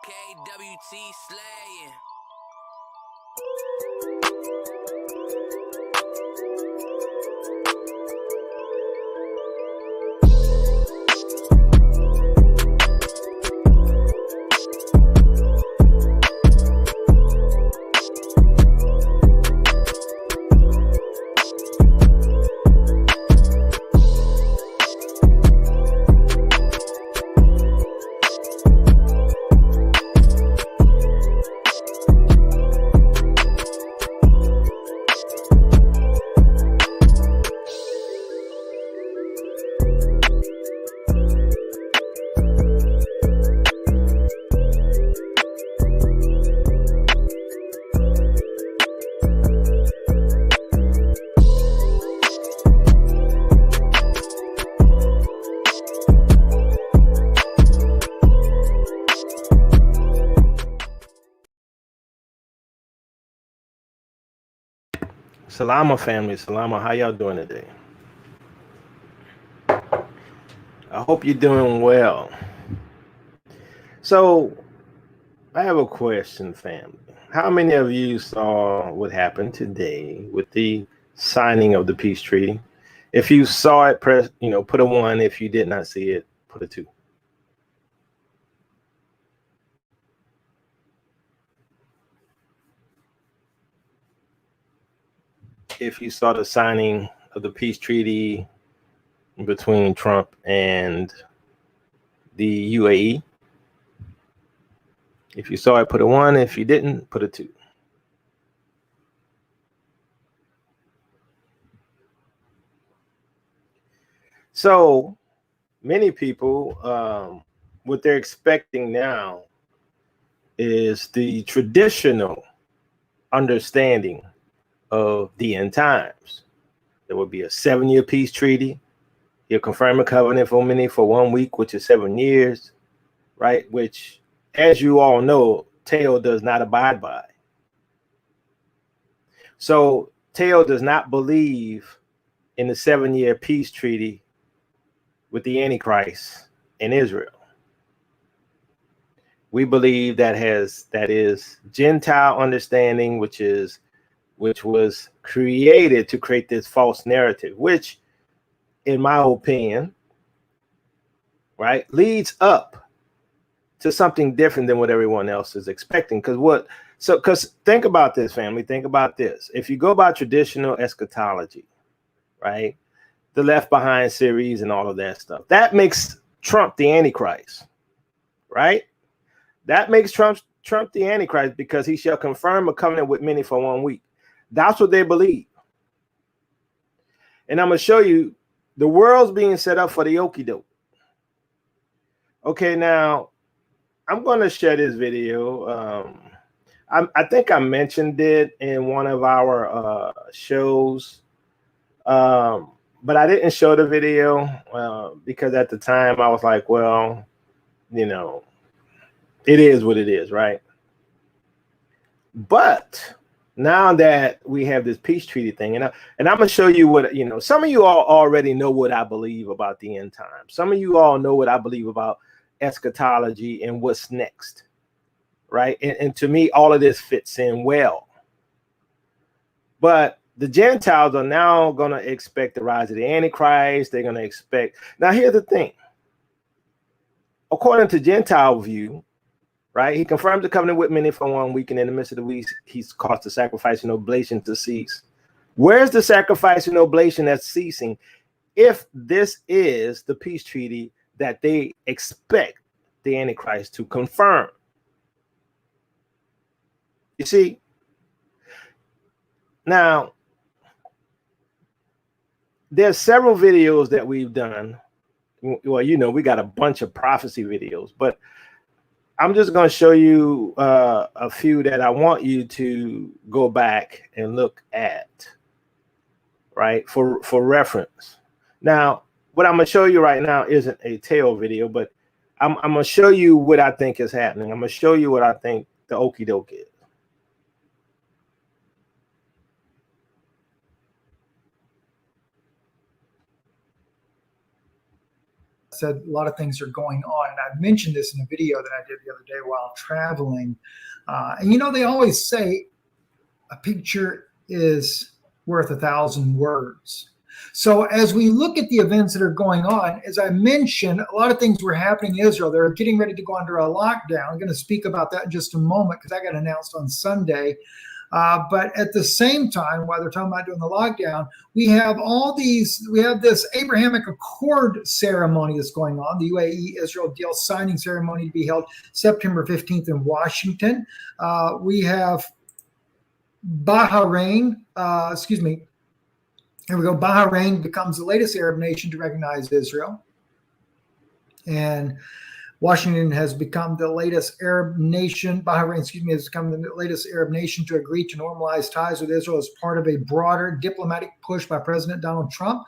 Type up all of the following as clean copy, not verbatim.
KWT slaying. Salama family, Salama, how y'all doing today? I hope you're doing well. So, I have a question, family. How many of you saw what happened today with the signing of the peace treaty? If you saw it, press, put a 1. If you did not see it, put a 2. If you saw the signing of the peace treaty between Trump and the UAE, if you saw it, put a 1. If you didn't, put a 2. So many people, what they're expecting now is the traditional understanding of the end times. There will be a 7-year peace treaty. He'll confirm a covenant for many for 1 week, which is 7 years, right? Which, as you all know, Teo does not abide by. So Teo does not believe in the 7-year peace treaty with the Antichrist in Israel. We believe that is Gentile understanding, which was created to create this false narrative, which, in my opinion, right, leads up to something different than what everyone else is expecting. Because think about this, family. Think about this. If you go by traditional eschatology, right, the Left Behind series and all of that stuff, that makes Trump the Antichrist, right? That makes Trump the Antichrist because he shall confirm a covenant with many for 1 week. That's what they believe. And I'm going to show you the world's being set up for the okie doke. Okay, now I'm going to share this video. I think I mentioned it in one of our shows, but I didn't show the video because at the time I was like, well, it is what it is, right? But now that we have this peace treaty thing, and I'm going to show you what, some of you all already know what I believe about the end time. Some of you all know what I believe about eschatology and what's next, right? And to me, all of this fits in well. But the Gentiles are now going to expect the rise of the Antichrist. They're going to expect. Now, here's the thing. According to Gentile view, right, he confirmed the covenant with many for 1 week, and in the midst of the week, he's caused the sacrifice and oblation to cease. Where's the sacrifice and oblation that's ceasing if this is the peace treaty that they expect the Antichrist to confirm? You see, now, there's several videos that we've done. Well, we got a bunch of prophecy videos, but I'm just going to show you a few that I want you to go back and look at, right, for reference. Now, what I'm going to show you right now isn't a tail video, but I'm going to show you what I think is happening. I'm going to show you what I think the okie doke is. said, a lot of things are going on. And I mentioned this in a video that I did the other day while traveling. And, you know, they always say a picture is worth 1,000 words. So as we look at the events that are going on, as I mentioned, a lot of things were happening in Israel. They're getting ready to go under a lockdown. I'm going to speak about that in just a moment because that got announced on Sunday. But at the same time, while they're talking about doing the lockdown, we have this Abrahamic Accord ceremony that's going on, the UAE-Israel deal signing ceremony to be held September 15th in Washington. We have Bahrain, here we go. Bahrain becomes the latest Arab nation to recognize Israel. And Washington has become the latest Arab nation. Bahrain, has become the latest Arab nation to agree to normalize ties with Israel as part of a broader diplomatic push by President Donald Trump.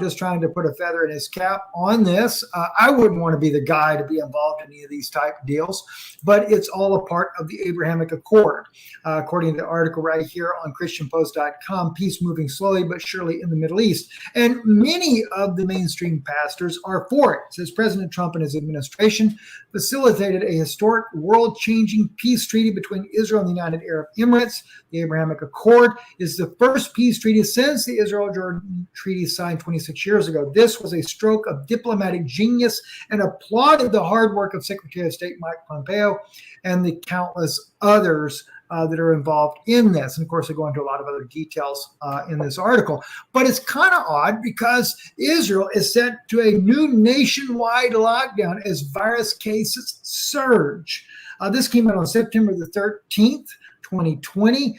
Just trying to put a feather in his cap on this. I wouldn't want to be the guy to be involved in any of these type deals, but it's all a part of the Abrahamic Accord. According to the article right here on ChristianPost.com, peace moving slowly but surely in the Middle East. And many of the mainstream pastors are for it. It says President Trump and his administration facilitated a historic world-changing peace treaty between Israel and the United Arab Emirates. The Abrahamic Accord is the first peace treaty since the Israel-Jordan Treaty signed 26 years ago. This was a stroke of diplomatic genius and applauded the hard work of Secretary of State Mike Pompeo and the countless others that are involved in this. And of course, they go into a lot of other details in this article. But it's kind of odd because Israel is sent to a new nationwide lockdown as virus cases surge. This came out on September the 13th. 2020.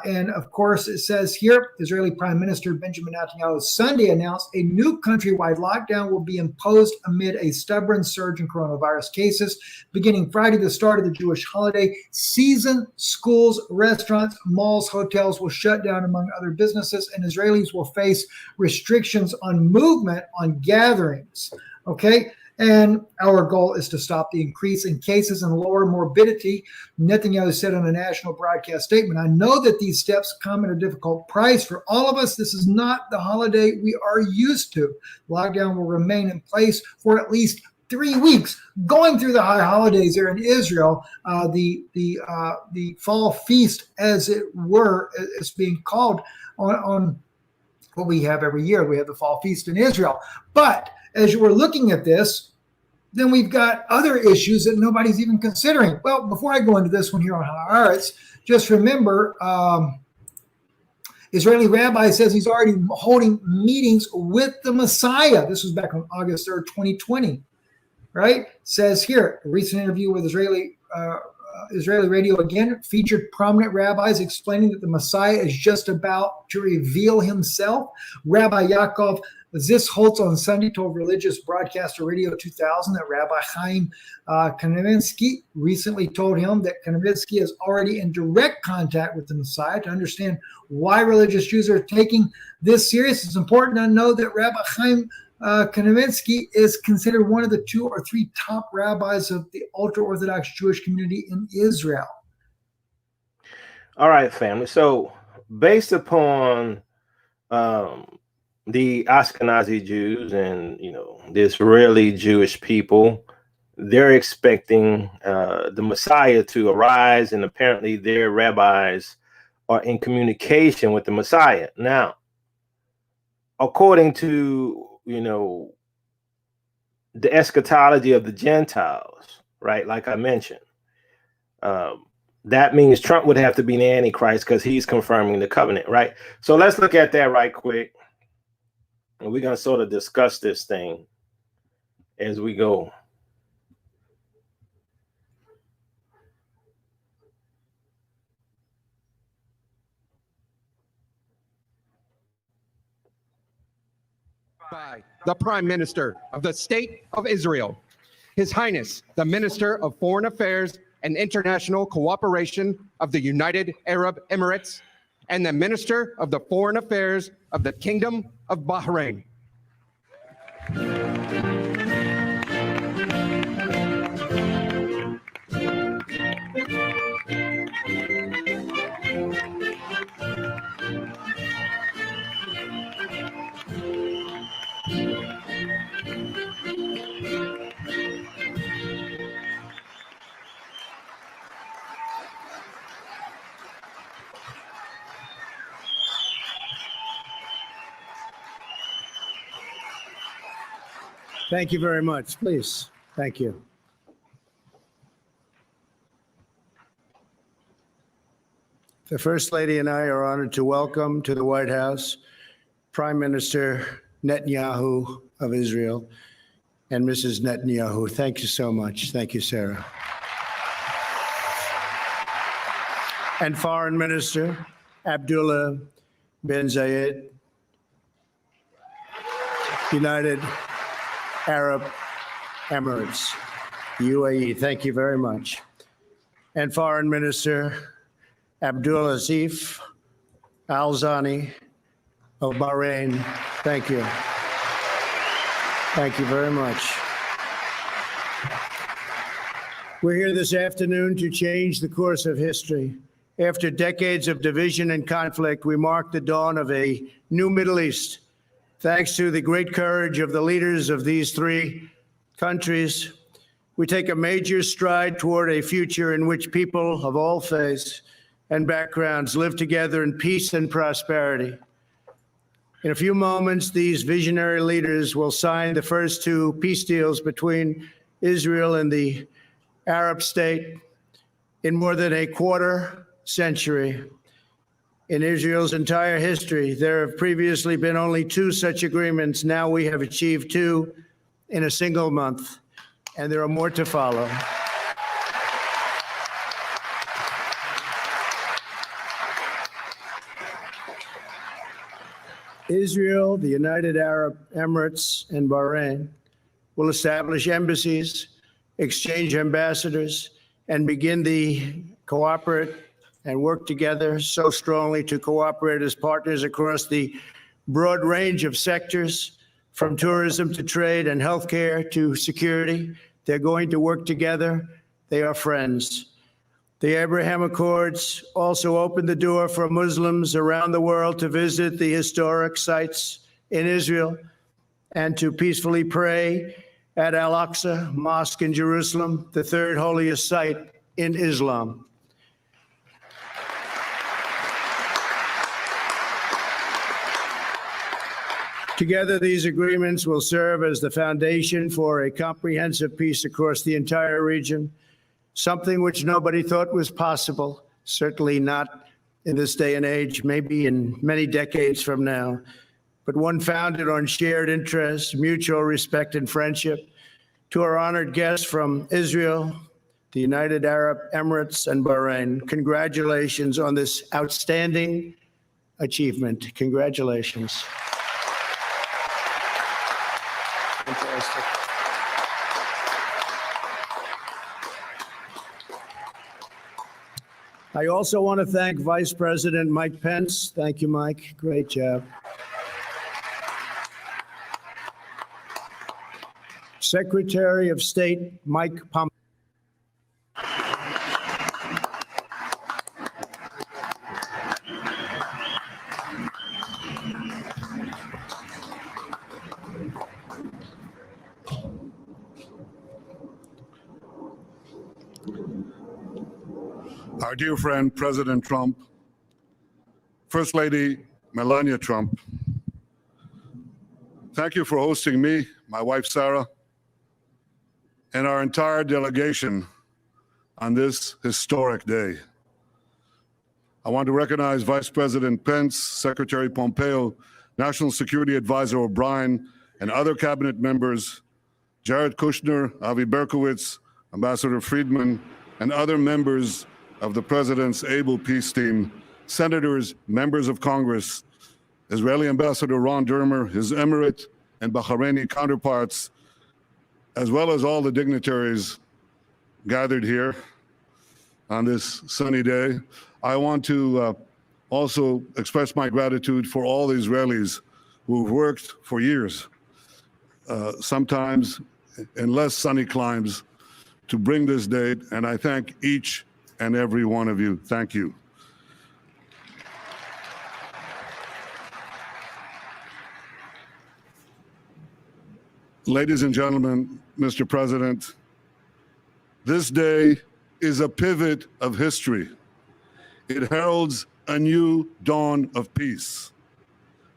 And of course, it says here, Israeli Prime Minister Benjamin Netanyahu Sunday announced a new countrywide lockdown will be imposed amid a stubborn surge in coronavirus cases. Beginning Friday, the start of the Jewish holiday season, schools, restaurants, malls, hotels will shut down, among other businesses, and Israelis will face restrictions on movement on gatherings. Okay. And our goal is to stop the increase in cases and lower morbidity. Netanyahu said on a national broadcast statement, I know that these steps come at a difficult price for all of us. This is not the holiday we are used to. Lockdown will remain in place for at least 3 weeks. Going through the high holidays there in Israel, the fall feast, as it were, is being called on what we have every year. We have the fall feast in Israel. But as you were looking at this, then we've got other issues that nobody's even considering. Well, before I go into this one here on Haaretz, just remember, Israeli rabbi says he's already holding meetings with the Messiah. This was back on August 3rd, 2020, right? Says here, a recent interview with Israeli radio again featured prominent rabbis explaining that the Messiah is just about to reveal himself. Rabbi Yaakov Zisholtz on Sunday told religious broadcaster Radio 2000 that Rabbi Chaim Kanievsky recently told him that Kanievsky is already in direct contact with the Messiah. To understand why religious Jews are taking this serious, it's important to know that Rabbi Chaim Kanievsky is considered one of the 2 or 3 top rabbis of the ultra-Orthodox Jewish community in Israel. All right, family. So based upon the Ashkenazi Jews and, the Israeli Jewish people, they're expecting the Messiah to arise, and apparently their rabbis are in communication with the Messiah. Now, according to, the eschatology of the Gentiles, right, like I mentioned, that means Trump would have to be the Antichrist because he's confirming the covenant, right? So let's look at that right quick. And we're going to sort of discuss this thing as we go. By the Prime Minister of the State of Israel, His Highness, the Minister of Foreign Affairs and International Cooperation of the United Arab Emirates, and the Minister of the Foreign Affairs of the Kingdom of Bahrain. Thank you very much. Please. Thank you. The First Lady and I are honored to welcome to the White House Prime Minister Netanyahu of Israel and Mrs. Netanyahu. Thank you so much. Thank you, Sarah. And Foreign Minister Abdullah bin Zayed, United Arab Emirates, UAE. Thank you very much. And Foreign Minister Abdulaziz Al Zani of Bahrain. Thank you. Thank you very much. We're here this afternoon to change the course of history. After decades of division and conflict, we mark the dawn of a new Middle East. Thanks to the great courage of the leaders of these three countries, we take a major stride toward a future in which people of all faiths and backgrounds live together in peace and prosperity. In a few moments, these visionary leaders will sign the first two peace deals between Israel and the Arab state in more than a quarter century. In Israel's entire history, there have previously been only two such agreements. Now we have achieved two in a single month, and there are more to follow. Israel, the United Arab Emirates, and Bahrain will establish embassies, exchange ambassadors, and begin the cooperate and work together so strongly to cooperate as partners across the broad range of sectors, from tourism to trade and healthcare to security. They're going to work together. They are friends. The Abraham Accords also opened the door for Muslims around the world to visit the historic sites in Israel and to peacefully pray at Al-Aqsa Mosque in Jerusalem, the third holiest site in Islam. Together, these agreements will serve as the foundation for a comprehensive peace across the entire region, something which nobody thought was possible, certainly not in this day and age, maybe in many decades from now, but one founded on shared interests, mutual respect, and friendship. To our honored guests from Israel, the United Arab Emirates, and Bahrain, congratulations on this outstanding achievement. Congratulations. Fantastic. I also want to thank Vice President Mike Pence. Thank you, Mike. Great job. Secretary of State Mike Pompeo. Our dear friend, President Trump, First Lady Melania Trump, thank you for hosting me, my wife, Sarah, and our entire delegation on this historic day. I want to recognize Vice President Pence, Secretary Pompeo, National Security Advisor O'Brien, and other cabinet members, Jared Kushner, Avi Berkowitz, Ambassador Friedman, and other members of the President's able peace team, senators, members of Congress, Israeli Ambassador Ron Dermer, his Emirate and Bahraini counterparts, as well as all the dignitaries gathered here on this sunny day. I want to also express my gratitude for all the Israelis who've worked for years, sometimes in less sunny climes, to bring this date, and I thank each and every one of you. Thank you. Ladies and gentlemen, Mr. President, this day is a pivot of history. It heralds a new dawn of peace.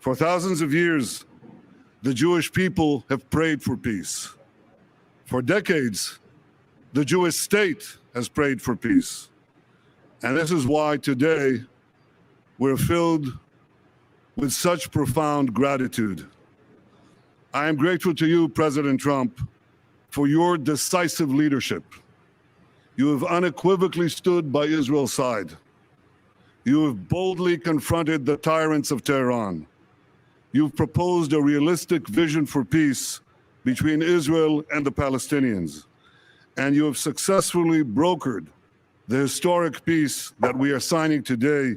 For thousands of years, the Jewish people have prayed for peace. For decades, the Jewish state has prayed for peace. And this is why today we're filled with such profound gratitude. I am grateful to you, President Trump, for your decisive leadership. You have unequivocally stood by Israel's side. You have boldly confronted the tyrants of Tehran. You've proposed a realistic vision for peace between Israel and the Palestinians. And you have successfully brokered the historic peace that we are signing today,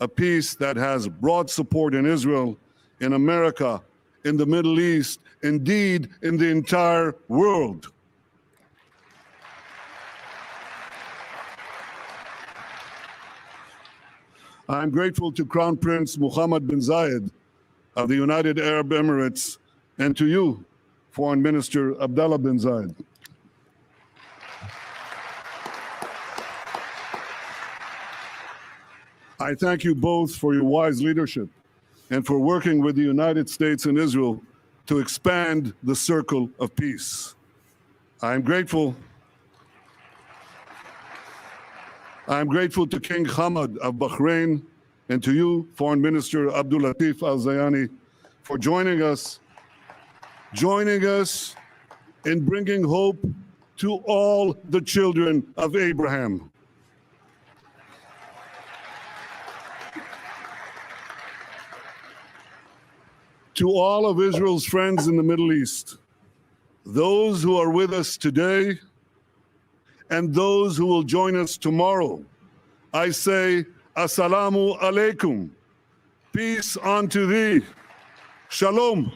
a peace that has broad support in Israel, in America, in the Middle East, indeed in the entire world. I'm grateful to Crown Prince Mohammed bin Zayed of the United Arab Emirates and to you, Foreign Minister Abdullah bin Zayed. I thank you both for your wise leadership and for working with the United States and Israel to expand the circle of peace. I'm grateful to King Hamad of Bahrain and to you, Foreign Minister Abdul Latif Al-Zayani, for joining us in bringing hope to all the children of Abraham. To all of Israel's friends in the Middle East, those who are with us today and those who will join us tomorrow, I say, Assalamu alaikum. Peace unto thee. Shalom.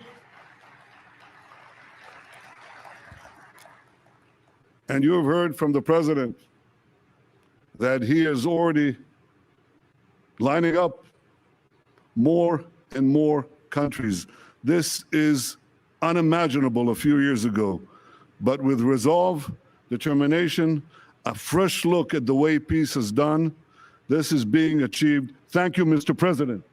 And you have heard from the president that he is already lining up more and more countries. This is unimaginable a few years ago, but with resolve, determination, a fresh look at the way peace is done, this is being achieved. Thank you, Mr. President.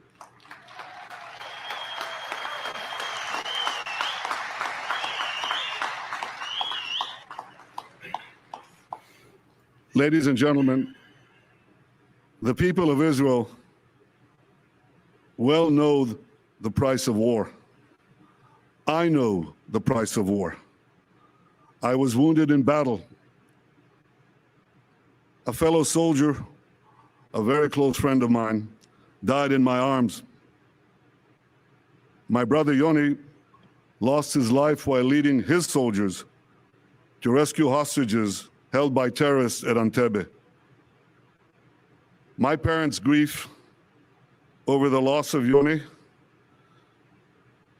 Ladies and gentlemen, the people of Israel well know the price of war. I know the price of war. I was wounded in battle. A fellow soldier, a very close friend of mine, died in my arms. My brother Yoni lost his life while leading his soldiers to rescue hostages held by terrorists at Entebbe. My parents' grief over the loss of Yoni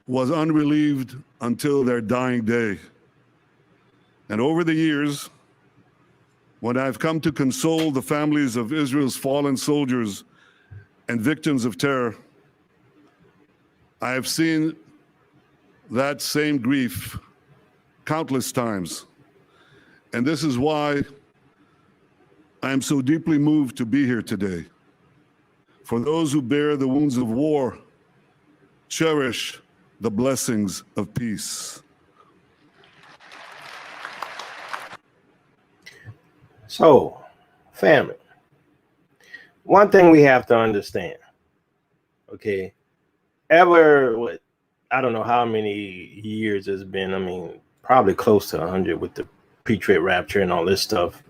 was unrelieved until their dying day. And over the years, when I've come to console the families of Israel's fallen soldiers and victims of terror, I have seen that same grief countless times. And this is why I am so deeply moved to be here today. For those who bear the wounds of war, cherish the blessings of peace. So, family, one thing we have to understand, okay, I don't know how many years it's been, I mean, probably close to 100 with the pre-trib rapture and all this stuff.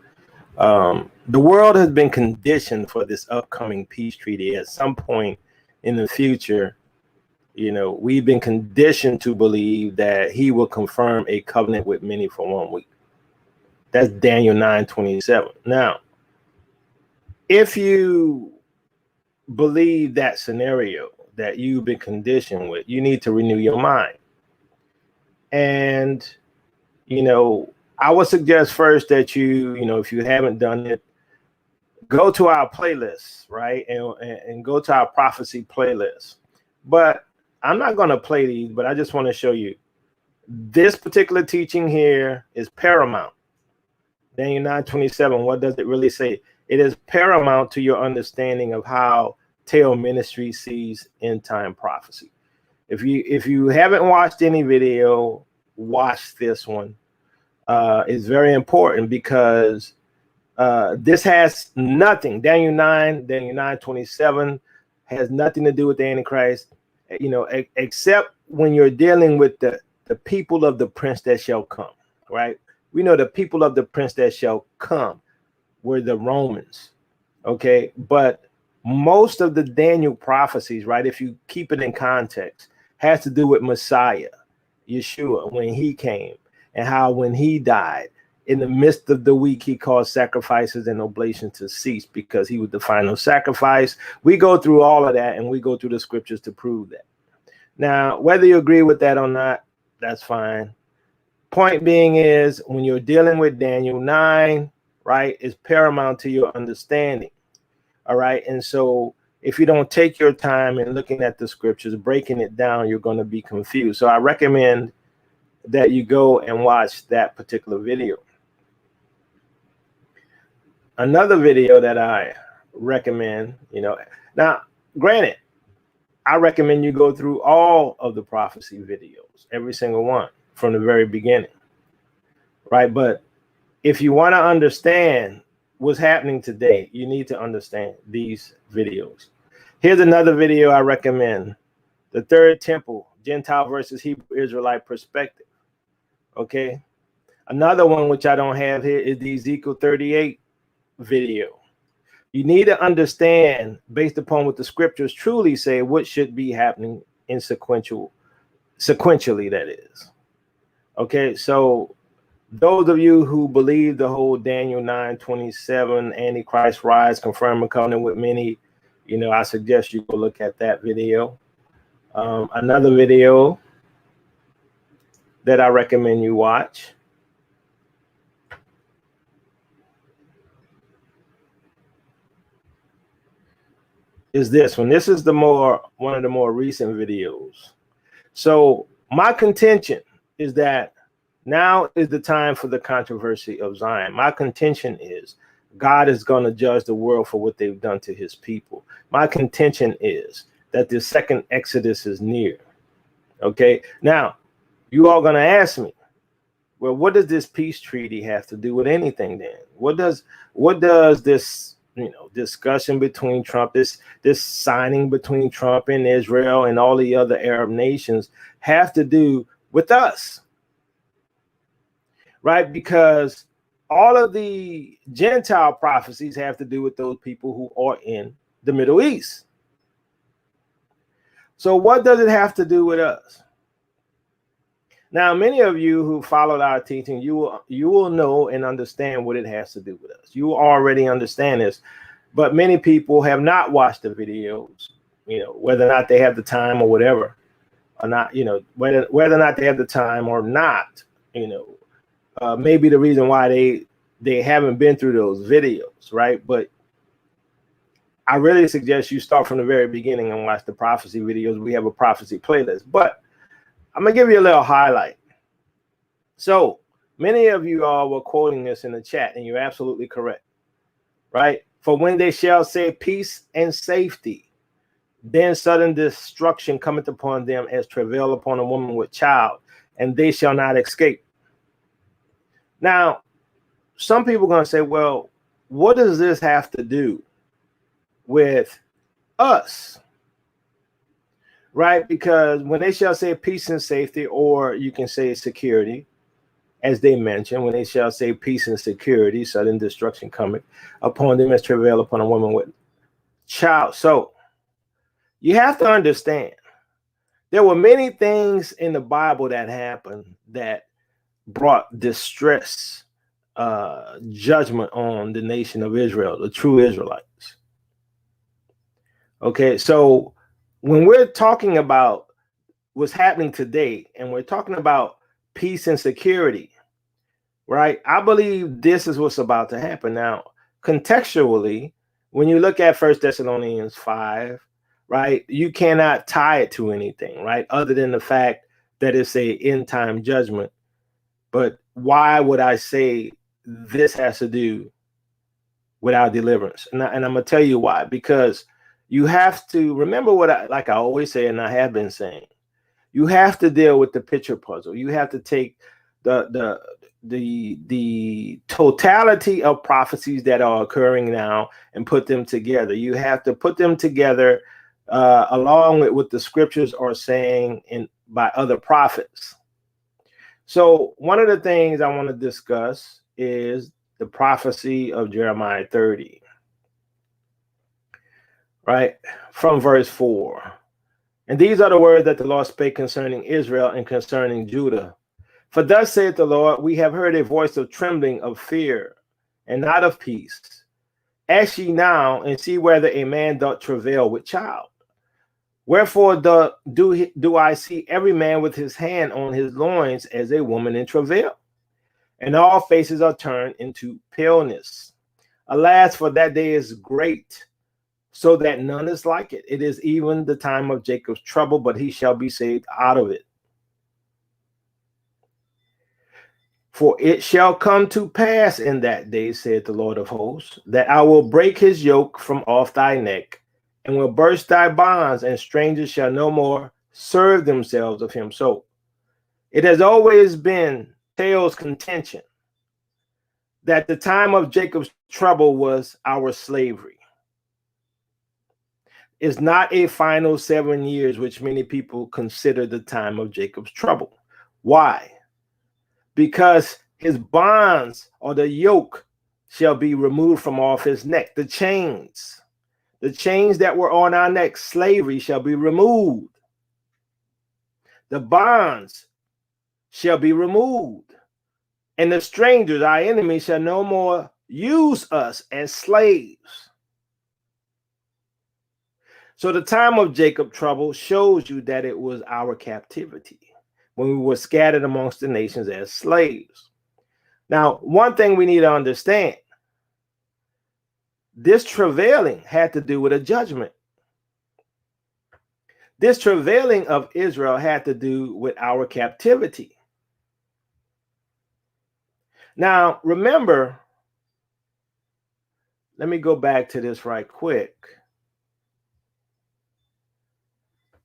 The world has been conditioned for this upcoming peace treaty at some point in the future. You know, we've been conditioned to believe that he will confirm a covenant with many for 1 week. That's Daniel 9:27. Now, if you believe that scenario that you've been conditioned with, you need to renew your mind. And, you know, I would suggest first that you know, if you haven't done it, go to our playlist, right? And go to our prophecy playlist. But I'm not going to play these, but I just want to show you this particular teaching here is paramount. Daniel 9:27, what does it really say? It is paramount to your understanding of how Teo Ministry sees end time prophecy. If you haven't watched any video, watch this one. It's very important because this has nothing. Daniel 9:27 has nothing to do with the Antichrist, except when you're dealing with the people of the prince that shall come, right? We know the people of the prince that shall come were the Romans, okay? But most of the Daniel prophecies, right, if you keep it in context, has to do with Messiah, Yeshua, when he came, and how when he died, in the midst of the week, he caused sacrifices and oblations to cease because he was the final sacrifice. We go through all of that, and we go through the scriptures to prove that. Now, whether you agree with that or not, that's fine. Point being is, when you're dealing with Daniel 9, right, it's paramount to your understanding. All right. And so if you don't take your time in looking at the scriptures, breaking it down, you're going to be confused. So I recommend that you go and watch that particular video. Another video that I recommend, now, granted, I recommend you go through all of the prophecy videos, every single one from the very beginning, right? But if you want to understand what's happening today, you need to understand these videos. Here's another video I recommend: the Third Temple, Gentile versus Hebrew Israelite perspective. Okay. Another one which I don't have here is the Ezekiel 38 video. You need to understand, based upon what the scriptures truly say, what should be happening in sequentially, that is. Okay, so those of you who believe the whole Daniel 9:27 Antichrist rise, confirm a covenant with many, I suggest you go look at that video. Another video that I recommend you watch is this one. This is one of the more recent videos. So my contention is that now is the time for the controversy of Zion. My contention is God is going to judge the world for what they've done to his people. My contention is that the second Exodus is near. Okay. Now, you all going to ask me, well, what does this peace treaty have to do with anything then? What does this discussion between Trump, this signing between Trump and Israel and all the other Arab nations have to do with us? Right? Because all of the Gentile prophecies have to do with those people who are in the Middle East. So what does it have to do with us? Now, many of you who followed our teaching, you will know and understand what it has to do with us. You already understand this, but many people have not watched the videos, whether or not they have the time or whatever, or not, whether or not they have the time or not, maybe the reason why they haven't been through those videos, right? But I really suggest you start from the very beginning and watch the prophecy videos. We have a prophecy playlist, but I'm going to give you a little highlight. So many of you all were quoting this in the chat, and you're absolutely correct, right? For when they shall say peace and safety, then sudden destruction cometh upon them as travail upon a woman with child, and they shall not escape. Now, some people are going to say, well, what does this have to do with us? Right? Because when they shall say peace and safety, or you can say security, as they mentioned, when they shall say peace and security, sudden destruction coming upon them as travail upon a woman with child. So you have to understand, there were many things in the Bible that happened that brought distress, judgment on the nation of Israel, the true Israelites. Okay, so when we're talking about what's happening today, and we're talking about peace and security, right? I believe this is what's about to happen. Now, contextually, when you look at 1 Thessalonians 5, right, you cannot tie it to anything, right? Other than the fact that it's a end time judgment. But why would I say this has to do with our deliverance? And I'm going to tell you why. Because you have to remember what I always say, and I have been saying, You have to deal with the picture puzzle. You have to take the totality of prophecies that are occurring now and put them together. You have to put them together along with what the scriptures are saying by other prophets. So one of the things I want to discuss is the prophecy of Jeremiah 30, right? From verse 4. And these are the words that the Lord spake concerning Israel and concerning Judah. For thus saith the Lord, we have heard a voice of trembling, of fear, and not of peace. Ask ye now, and see whether a man doth travail with child. Wherefore do I see every man with his hand on his loins as a woman in travail, and all faces are turned into paleness. Alas, for that day is great, so that none is like it. It is even the time of Jacob's trouble, but he shall be saved out of it. For it shall come to pass in that day, saith the Lord of hosts, that I will break his yoke from off thy neck, and will burst thy bonds, and strangers shall no more serve themselves of him. So it has always been Theo's contention that the time of Jacob's trouble was our slavery. It's not a final 7 years, which many people consider the time of Jacob's trouble. Why? Because his bonds or the yoke shall be removed from off his neck. The chains that were on our neck, slavery, shall be removed. The bonds shall be removed. And the strangers, our enemies, shall no more use us as slaves. So the time of Jacob's trouble shows you that it was our captivity, when we were scattered amongst the nations as slaves. Now, one thing we need to understand, this travailing had to do with a judgment. This travailing of Israel had to do with our captivity. Now, remember, let me go back to this right quick.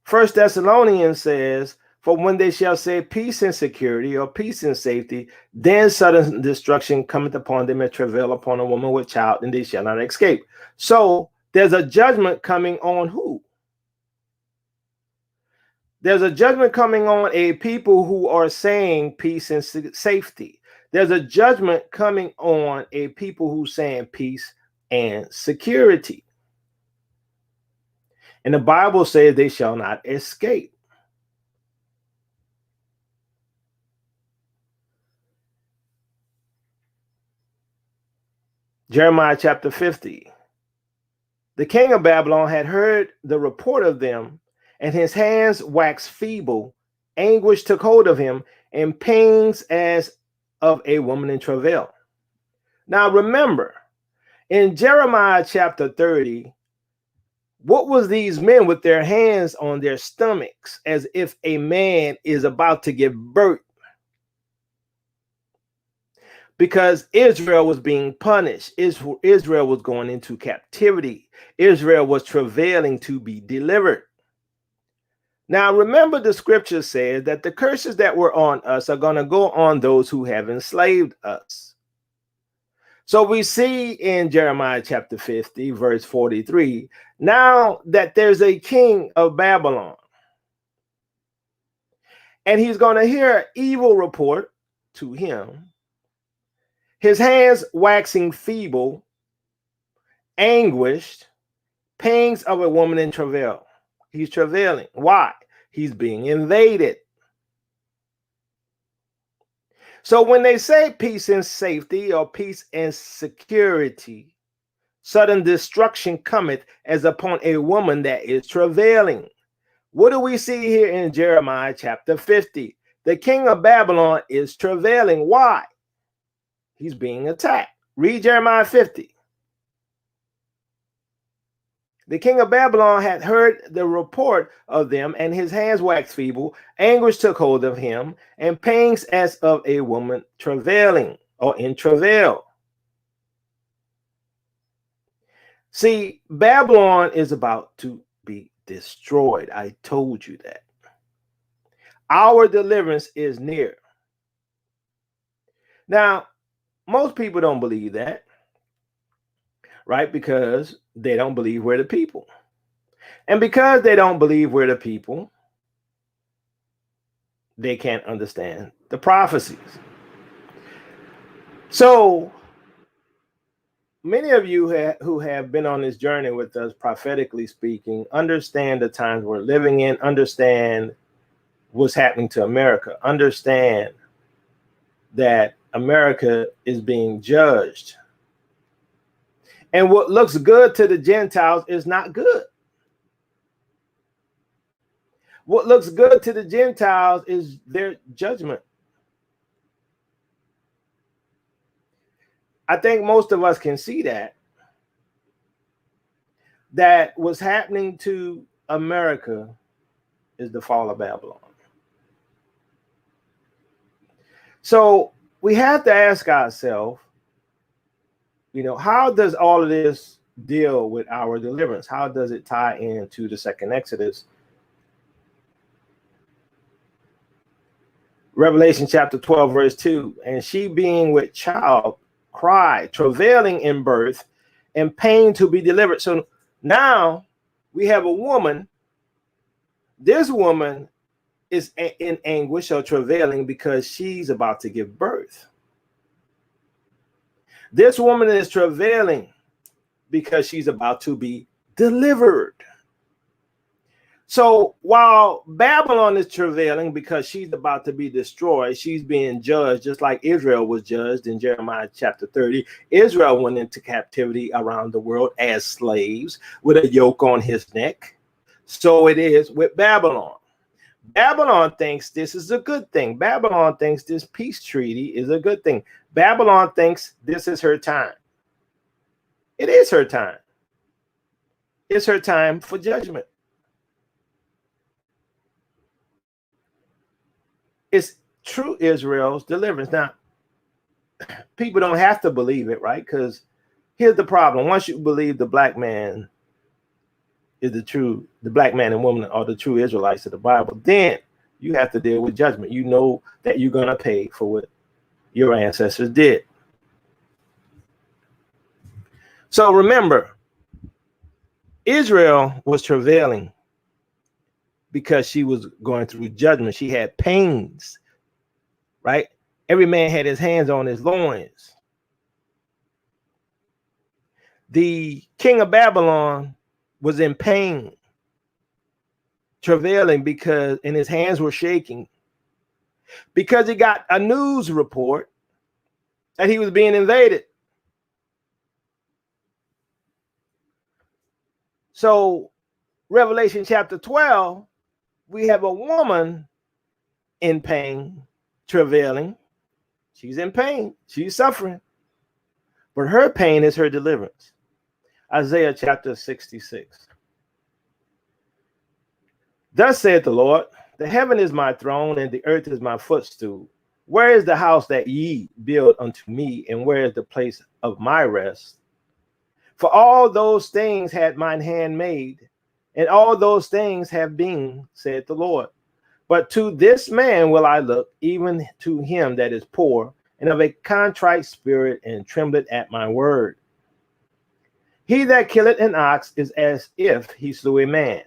1 Thessalonians says, for when they shall say peace and security, or peace and safety, then sudden destruction cometh upon them, and travail upon a woman with child, and they shall not escape. So there's a judgment coming on who? There's a judgment coming on a people who are saying peace and safety. There's a judgment coming on a people who saying peace and security. And the Bible says they shall not escape. Jeremiah chapter 50. The king of Babylon had heard the report of them, and his hands waxed feeble. Anguish took hold of him, and pains as of a woman in travail. Now remember, in Jeremiah chapter 30, what was these men with their hands on their stomachs as if a man is about to give birth? Because Israel was being punished. Israel was going into captivity. Israel was travailing to be delivered. Now, remember, the scripture says that the curses that were on us are going to go on those who have enslaved us. So we see in Jeremiah chapter 50, verse 43, now that there's a king of Babylon, and he's going to hear an evil report to him, his hands waxing feeble, anguished, pangs of a woman in travail. He's travailing. Why? He's being invaded. So when they say peace and safety, or peace and security, sudden destruction cometh as upon a woman that is travailing. What do we see here in Jeremiah chapter 50? The king of Babylon is travailing. Why? He's being attacked. Read Jeremiah 50. The king of Babylon had heard the report of them, and his hands waxed feeble. Anguish took hold of him, and pangs as of a woman travailing, or in travail. See, Babylon is about to be destroyed. I told you that. Our deliverance is near. Now, most people don't believe that, right? Because they don't believe we're the people. And because they don't believe we're the people, they can't understand the prophecies. So many of you who have been on this journey with us, prophetically speaking, understand the times we're living in, understand what's happening to America, understand that America is being judged. And what looks good to the Gentiles is not good. What looks good to the Gentiles is their judgment. I think most of us can see that what's happening to America is the fall of Babylon. So we have to ask ourselves, how does all of this deal with our deliverance? How does it tie into the second Exodus? Revelation chapter 12, verse 2, and she being with child cried, travailing in birth and pain to be delivered. So now we have a woman. This woman is in anguish or travailing because she's about to give birth. This woman is travailing because she's about to be delivered. So while Babylon is travailing because she's about to be destroyed, she's being judged just like Israel was judged in Jeremiah chapter 30. Israel went into captivity around the world as slaves with a yoke on his neck. So it is with Babylon. Babylon thinks this is a good thing. Babylon thinks this peace treaty is a good thing. Babylon thinks this is her time. It is her time. It's her time for judgment. It's true Israel's deliverance. Now, people don't have to believe it, right? Because here's the problem. Once you believe the black man is the black man and woman are the true Israelites of the Bible, then you have to deal with judgment. You know that you're going to pay for what your ancestors did. So remember, Israel was travailing because she was going through judgment. She had pains, right? Every man had his hands on his loins. The king of Babylon was in pain, travailing and his hands were shaking because he got a news report that he was being invaded. So Revelation chapter 12, we have a woman in pain, travailing. She's in pain. She's suffering. But her pain is her deliverance. Isaiah chapter 66. Thus saith the Lord, the heaven is my throne and the earth is my footstool. Where is the house that ye build unto me, and where is the place of my rest? For all those things had mine hand made, and all those things have been, saith the Lord. But to this man will I look, even to him that is poor, and of a contrite spirit, and trembleth at my word. He that killeth an ox is as if he slew a man.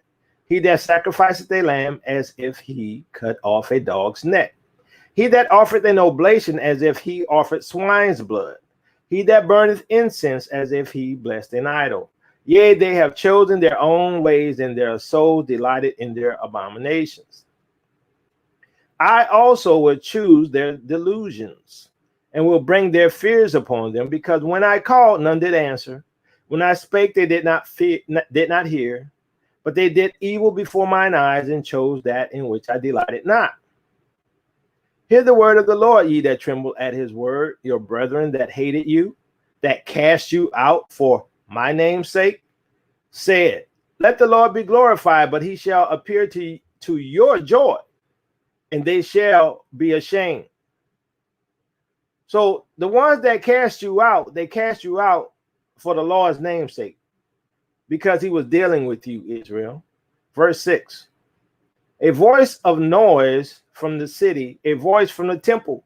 He that sacrificeth a lamb as if he cut off a dog's neck. He that offereth an oblation as if he offered swine's blood. He that burneth incense as if he blessed an idol. Yea, they have chosen their own ways, and their soul delighted in their abominations. I also will choose their delusions, and will bring their fears upon them, because when I called, none did answer. When I spake, they did not hear, but they did evil before mine eyes, and chose that in which I delighted not. Hear the word of the Lord, ye that tremble at his word, your brethren that hated you, that cast you out for my name's sake, said, let the Lord be glorified, but he shall appear to your joy, and they shall be ashamed. So the ones that cast you out, they cast you out for the Lord's name's sake, because he was dealing with you, Israel. Verse 6. a voice of noise from the city, a voice from the temple,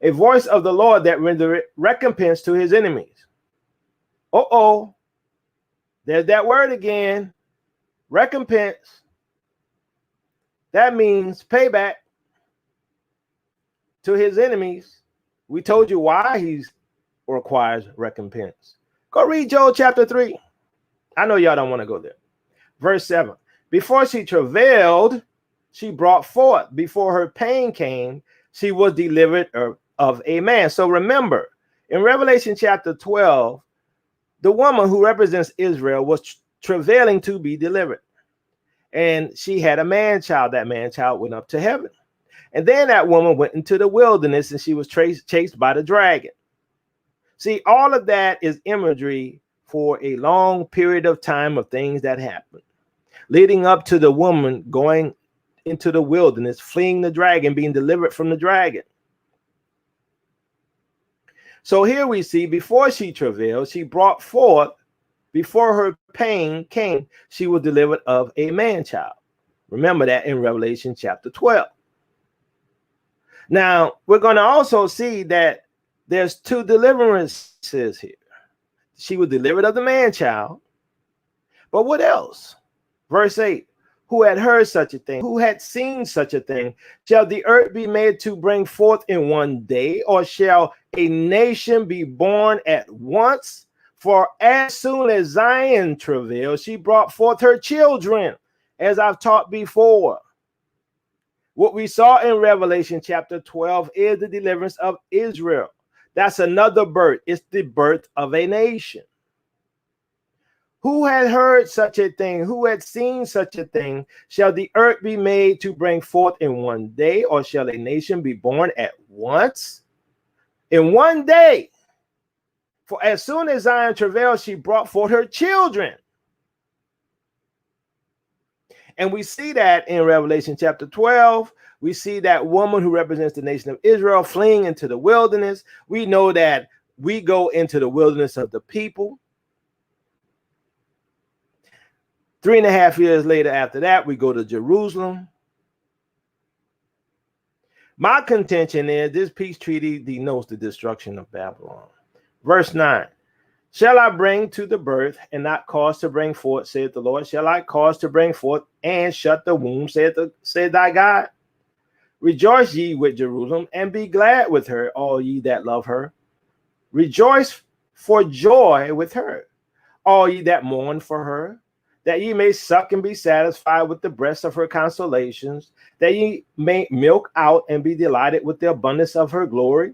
a voice of the Lord that rendereth recompense to his enemies. Uh-oh, there's that word again, recompense. That means payback to his enemies. We told you why he requires recompense. Go read Joel chapter 3. I know y'all don't want to go there. Verse 7. Before she travailed, she brought forth. Before her pain came, she was delivered of a man. So remember, in Revelation chapter 12, the woman who represents Israel was travailing to be delivered. And she had a man child. That man child went up to heaven. And then that woman went into the wilderness and she was chased by the dragon. See, all of that is imagery for a long period of time of things that happened, leading up to the woman going into the wilderness, fleeing the dragon, being delivered from the dragon. So here we see, before she travailed, she brought forth. Before her pain came, she was delivered of a man child. Remember that in Revelation chapter 12. Now, we're going to also see that there's two deliverances here. She was delivered of the man child. But what else? Verse 8. Who had heard such a thing? Who had seen such a thing? Shall the earth be made to bring forth in one day, or shall a nation be born at once? For as soon as Zion travailed, she brought forth her children, as I've taught before. What we saw in Revelation chapter 12 is the deliverance of Israel. That's another birth. It's the birth of a nation. Who had heard such a thing? Who had seen such a thing? Shall the earth be made to bring forth in one day, or shall a nation be born at once? In one day. For as soon as Zion travailed, she brought forth her children. And we see that in Revelation chapter 12. We see that woman who represents the nation of Israel fleeing into the wilderness. We know that we go into the wilderness of the people. 3.5 years later after that, we go to Jerusalem. My contention is this peace treaty denotes the destruction of Babylon. Verse 9. Shall I bring to the birth and not cause to bring forth, saith the Lord? Shall I cause to bring forth and shut the womb, said thy God? Rejoice ye with Jerusalem and be glad with her, all ye that love her. Rejoice for joy with her, all ye that mourn for her, that ye may suck and be satisfied with the breast of her consolations, that ye may milk out and be delighted with the abundance of her glory.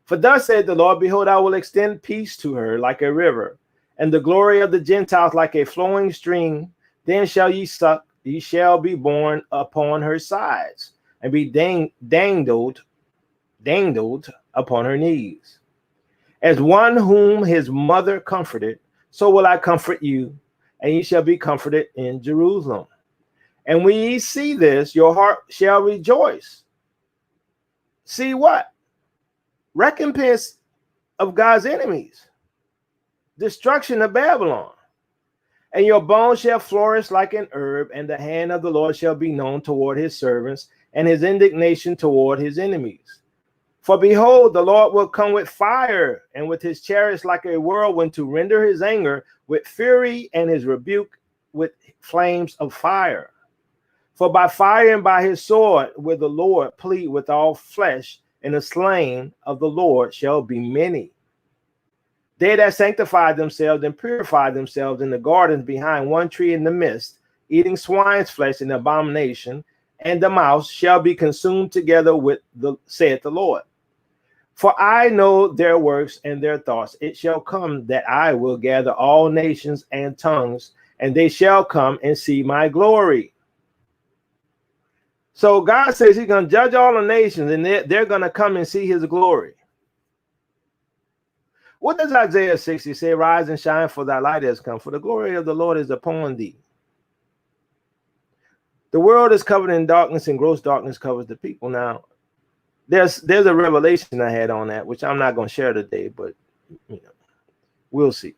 For thus said the Lord, behold, I will extend peace to her like a river, and the glory of the Gentiles like a flowing stream. Then shall ye suck, ye shall be borne upon her sides, and be dangled upon her knees. As one whom his mother comforted, so will I comfort you, and ye shall be comforted in Jerusalem. And when ye see this, your heart shall rejoice. See what? Recompense of God's enemies, destruction of Babylon. And your bones shall flourish like an herb, and the hand of the Lord shall be known toward his servants, and his indignation toward his enemies. For behold, the Lord will come with fire, and with his chariots like a whirlwind, to render his anger with fury, and his rebuke with flames of fire. For by fire and by his sword will the Lord plead with all flesh, and the slain of the Lord shall be many. They that sanctify themselves and purify themselves in the gardens behind one tree in the midst, eating swine's flesh and abomination, and the mouse shall be consumed together with saith the Lord. For I know their works and their thoughts. It shall come that I will gather all nations and tongues, and they shall come and see my glory. So God says he's going to judge all the nations, and they're going to come and see his glory. What does Isaiah 60 say? Rise and shine, for thy light has come, for the glory of the Lord is upon thee. The world is covered in darkness, and gross darkness covers the people. Now, there's a revelation I had on that, which I'm not going to share today, but we'll see.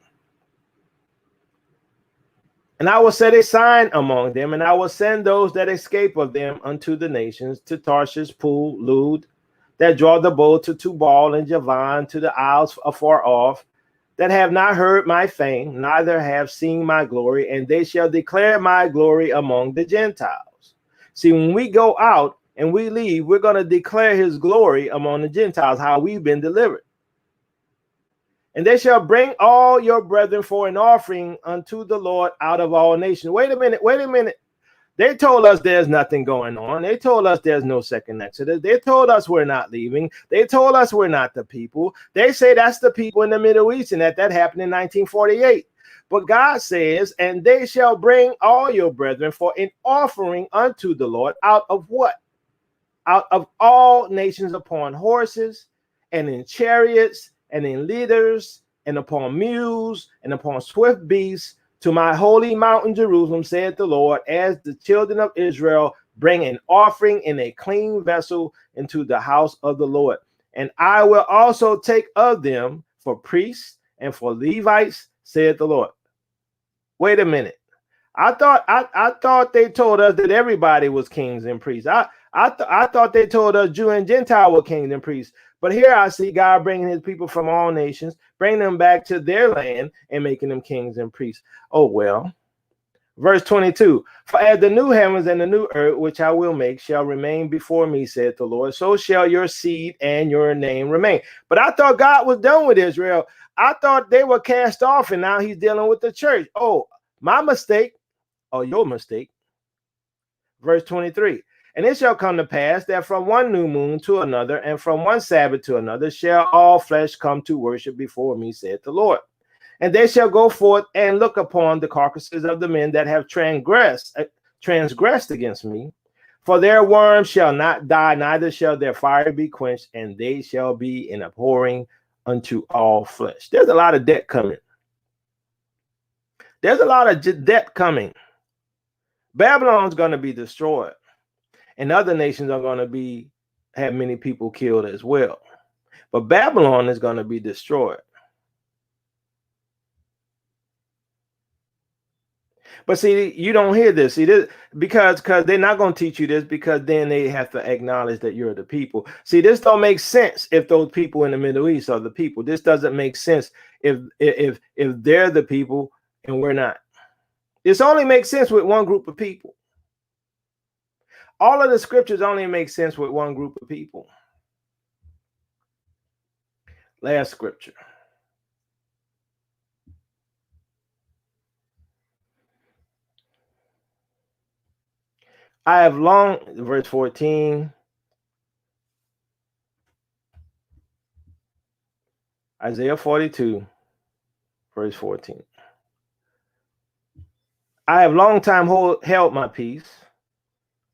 And I will set a sign among them, and I will send those that escape of them unto the nations, to Tarshish, Pool, Lud, that draw the bow, to Tubal and Javan, to the isles afar off, that have not heard my fame, neither have seen my glory, and they shall declare my glory among the Gentiles. See, when we go out and we leave, we're going to declare his glory among the Gentiles, how we've been delivered. And they shall bring all your brethren for an offering unto the Lord out of all nations. Wait a minute. They told us there's nothing going on. They told us there's no second Exodus. They told us we're not leaving. They told us we're not the people. They say that's the people in the Middle East, and that happened in 1948. But God says, and they shall bring all your brethren for an offering unto the Lord out of what? Out of all nations, upon horses and in chariots and in litters and upon mules and upon swift beasts, to my holy mountain Jerusalem, saith the Lord, as the children of Israel bring an offering in a clean vessel into the house of the Lord. And I will also take of them for priests and for Levites, saith the Lord. Wait a minute. I thought they told us that everybody was kings and priests. I thought they told us Jew and Gentile were kings and priests. But here I see God bringing his people from all nations, bringing them back to their land and making them kings and priests. Oh, well. Verse 22, for as the new heavens and the new earth, which I will make, shall remain before me, saith the Lord, so shall your seed and your name remain. But I thought God was done with Israel. I thought they were cast off, and now he's dealing with the church. Oh, my mistake, or your mistake. Verse 23, and it shall come to pass that from one new moon to another, and from one Sabbath to another, shall all flesh come to worship before me, saith the Lord. And they shall go forth and look upon the carcasses of the men that have transgressed against me. For their worms shall not die, neither shall their fire be quenched, and they shall be an abhorring unto all flesh. There's a lot of debt coming. There's a lot of debt coming. Babylon's going to be destroyed, and other nations are going to have many people killed as well. But Babylon is going to be destroyed. But see, you don't hear this. See this because they're not going to teach you this, because then they have to acknowledge that you're the people. See, this don't make sense if those people in the Middle East are the people. This doesn't make sense if they're the people and we're not. This only makes sense with one group of people. All of the scriptures only make sense with one group of people. Last scripture. I have long, verse 14. Isaiah 42, verse 14. I have long time held my peace.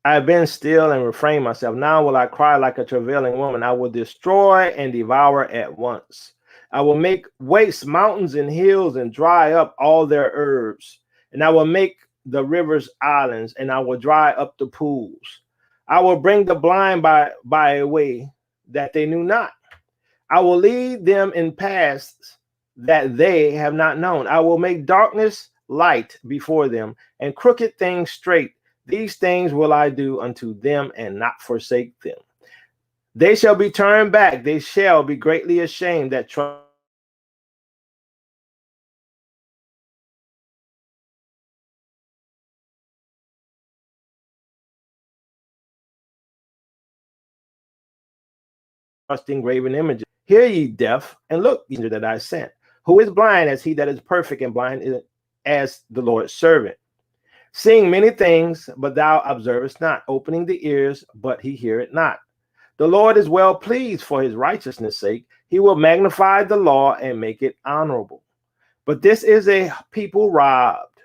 I have been still and refrained myself. Now will I cry like a travailing woman. I will destroy and devour at once. I will make waste mountains and hills and dry up all their herbs. And I will make the rivers islands, and I will dry up the pools. I will bring the blind by a way that they knew not. I will lead them in paths that they have not known. I will make darkness light before them, and crooked things straight. These things will I do unto them, and not forsake them. They shall be turned back. They shall be greatly ashamed that trusting graven images. Hear ye deaf, and look that I sent. Who is blind as he that is perfect, and blind as the Lord's servant? Seeing many things, but thou observest not. Opening the ears, but he heareth not. The Lord is well pleased for his righteousness' sake. He will magnify the law and make it honorable. But this is a people robbed.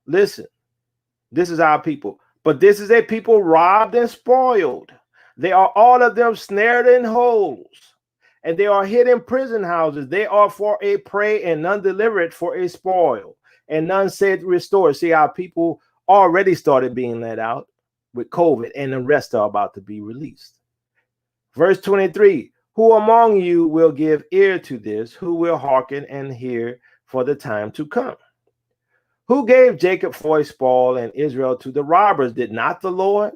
Listen, this is our people. But this is a people robbed and spoiled. They are all of them snared in holes, and they are hid in prison houses. They are for a prey, and none delivered for a spoil, and none said restore. See, our people already started being let out with COVID, and the rest are about to be released. Verse 23, who among you will give ear to this? Who will hearken and hear for the time to come? Who gave Jacob for a spoil and Israel to the robbers? Did not the Lord?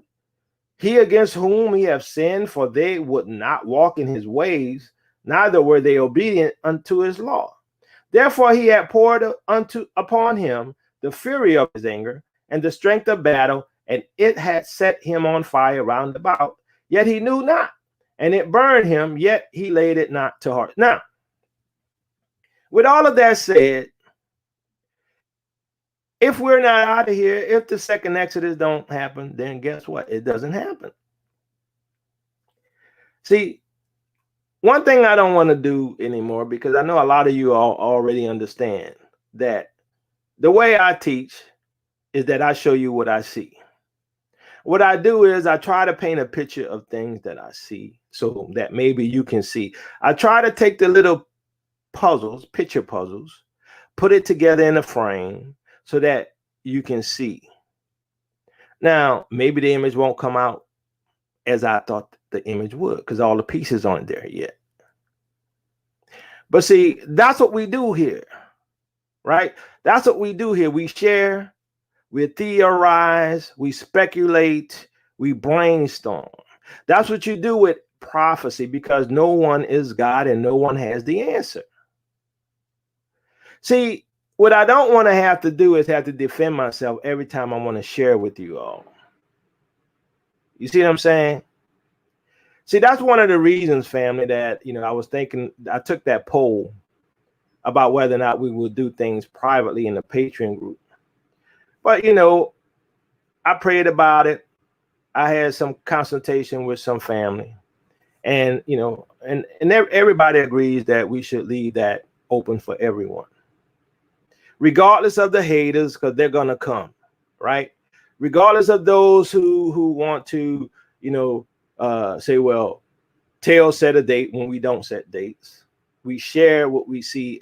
He against whom he have sinned, for they would not walk in his ways, neither were they obedient unto his law. Therefore he had poured upon him the fury of his anger and the strength of battle, and it had set him on fire round about. Yet he knew not, and it burned him, yet he laid it not to heart. Now, with all of that said, if we're not out of here, if the second Exodus don't happen, then guess what? It doesn't happen. See, one thing I don't want to do anymore, because I know a lot of you all already understand that the way I teach is that I show you what I see. What I do is I try to paint a picture of things that I see so that maybe you can see. I try to take the little puzzles, picture puzzles, put it together in a frame so that you can see. Now, maybe the image won't come out as I thought the image would because all the pieces aren't there yet. But see, that's what we do here, right? That's what we do here. We share, we theorize, we speculate, we brainstorm. That's what you do with prophecy, because no one is God and no one has the answer. See, what I don't want to have to do is have to defend myself every time I want to share with you all. You see what I'm saying? See, that's one of the reasons, family, that, I was thinking, I took that poll about whether or not we would do things privately in the Patreon group. But, I prayed about it. I had some consultation with some family, and, and everybody agrees that we should leave that open for everyone, regardless of the haters, because they're going to come, right? Regardless of those who want to, say, well, Tail set a date when we don't set dates. We share what we see,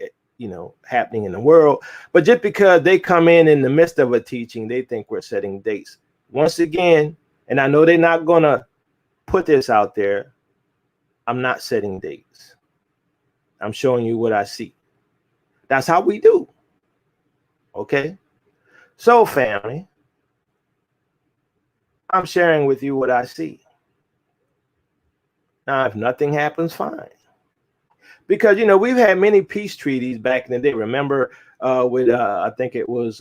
happening in the world. But just because they come in the midst of a teaching, they think we're setting dates. Once again, and I know they're not going to put this out there, I'm not setting dates. I'm showing you what I see. That's how we do. Okay? So, family, I'm sharing with you what I see. Now, if nothing happens, fine. Because, we've had many peace treaties back in the day. Remember with, I think it was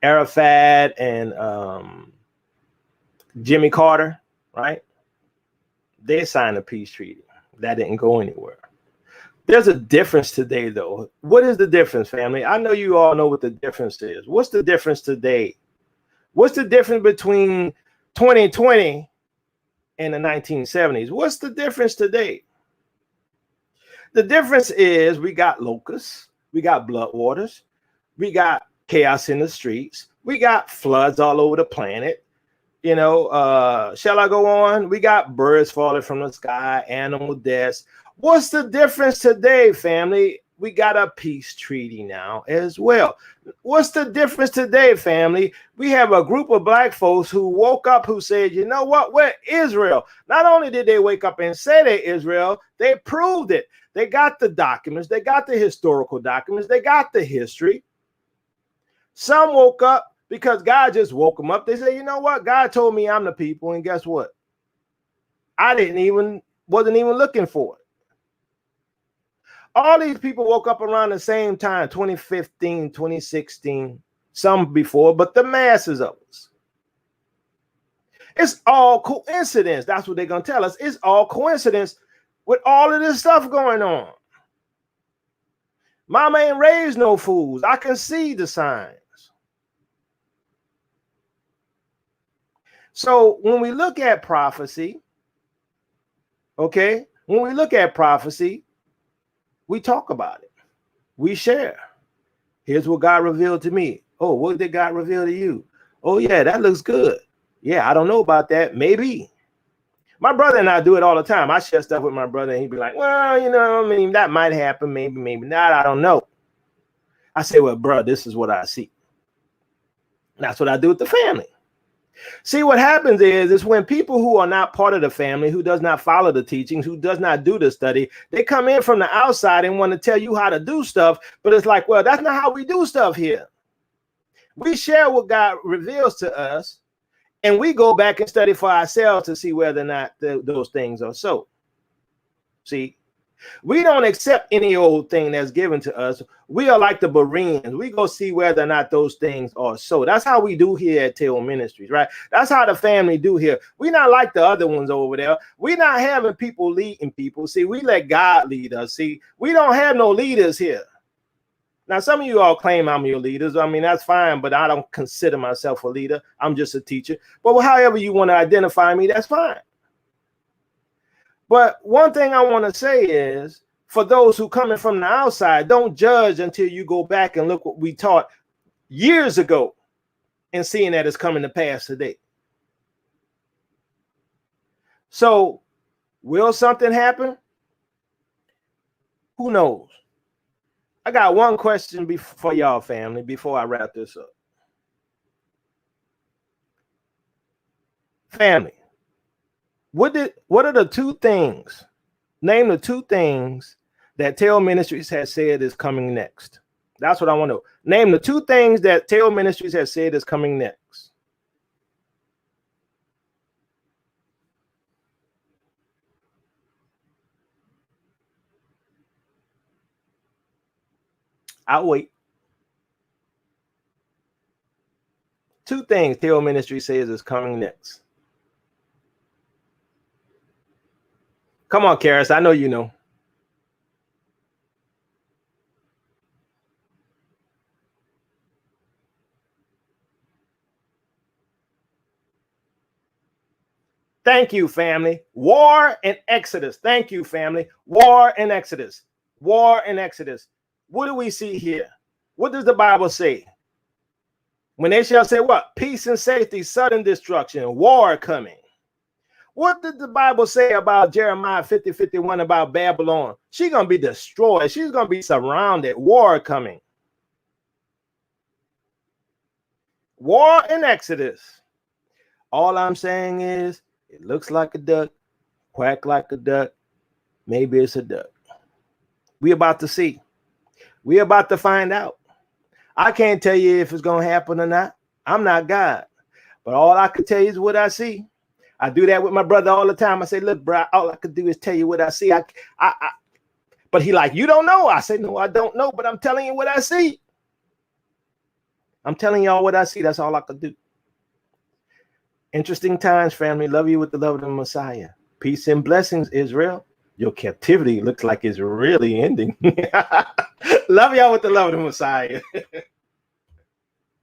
Arafat and Jimmy Carter, right? They signed a peace treaty. That didn't go anywhere. There's a difference today, though. What is the difference, family? I know you all know what the difference is. What's the difference today? What's the difference between 2020 and the 1970s? What's the difference today? The difference is we got locusts, we got blood waters, we got chaos in the streets, we got floods all over the planet. Shall I go on? We got birds falling from the sky, animal deaths. What's the difference today, family? We got a peace treaty now as well. What's the difference today, family? We have a group of black folks who woke up, who said, you know what? We're Israel. Not only did they wake up and say they're Israel, they proved it. They got the documents. They got the historical documents. They got the history. Some woke up because God just woke them up. They say, you know what? God told me I'm the people. And guess what? I wasn't even looking for it. All these people woke up around the same time, 2015, 2016, some before, but the masses of us. It's all coincidence. That's what they're going to tell us. It's all coincidence with all of this stuff going on. Mama ain't raised no fools. I can see the signs. So when we look at prophecy, okay, when we look at prophecy, we talk about it. We share. Here's what God revealed to me. Oh, what did God reveal to you? Oh, yeah, that looks good. Yeah, I don't know about that. Maybe. My brother and I do it all the time. I share stuff with my brother and he'd be like, well, that might happen. Maybe not. I don't know. I say, well, bro, this is what I see. That's what I do with the family. See, what happens is when people who are not part of the family, who does not follow the teachings, who does not do the study, they come in from the outside and want to tell you how to do stuff. But it's like, well, that's not how we do stuff here. We share what God reveals to us, and we go back and study for ourselves to see whether or not those things are so. See, we don't accept any old thing that's given to us. We are like the Bereans. We go see whether or not those things are so. That's how we do here at Travail Ministries, right? That's how the family do here. We're not like the other ones over there. We're not having people leading people. See, we let God lead us. See, we don't have no leaders here. Now, some of you all claim I'm your leaders. I mean, that's fine, but I don't consider myself a leader. I'm just a teacher. But however you want to identify me, that's fine. But one thing I want to say is, for those who coming from the outside, don't judge until you go back and look what we taught years ago and seeing that it's coming to pass today. So, will something happen? Who knows? I got one question for y'all, family, before I wrap this up. Family, what are the two things? Name the two things that Travail Ministries has said is coming next. That's what I want to know. Name the two things that Travail Ministries has said is coming next. I'll wait. Two things Travail Ministry says is coming next. Come on, Karis. I know you know. Thank you, family. War and Exodus. Thank you, family. War and Exodus. War and Exodus. What do we see here? What does the Bible say? When they shall say what? Peace and safety, sudden destruction, war coming. What did the Bible say about Jeremiah 50:51 about Babylon? She's going to be destroyed. She's going to be surrounded. War coming. War and Exodus. All I'm saying is, it looks like a duck, quack like a duck. Maybe it's a duck. We about to see. We about to find out. I can't tell you if it's going to happen or not. I'm not God. But all I can tell you is what I see. I do that with my brother all the time. I say, look, bro, all I could do is tell you what I see. But he like, you don't know. I say, no, I don't know, but I'm telling you what I see. I'm telling y'all what I see. That's all I could do. Interesting times, family. Love you with the love of the Messiah. Peace and blessings, Israel. Your captivity looks like it's really ending. Love y'all with the love of the Messiah.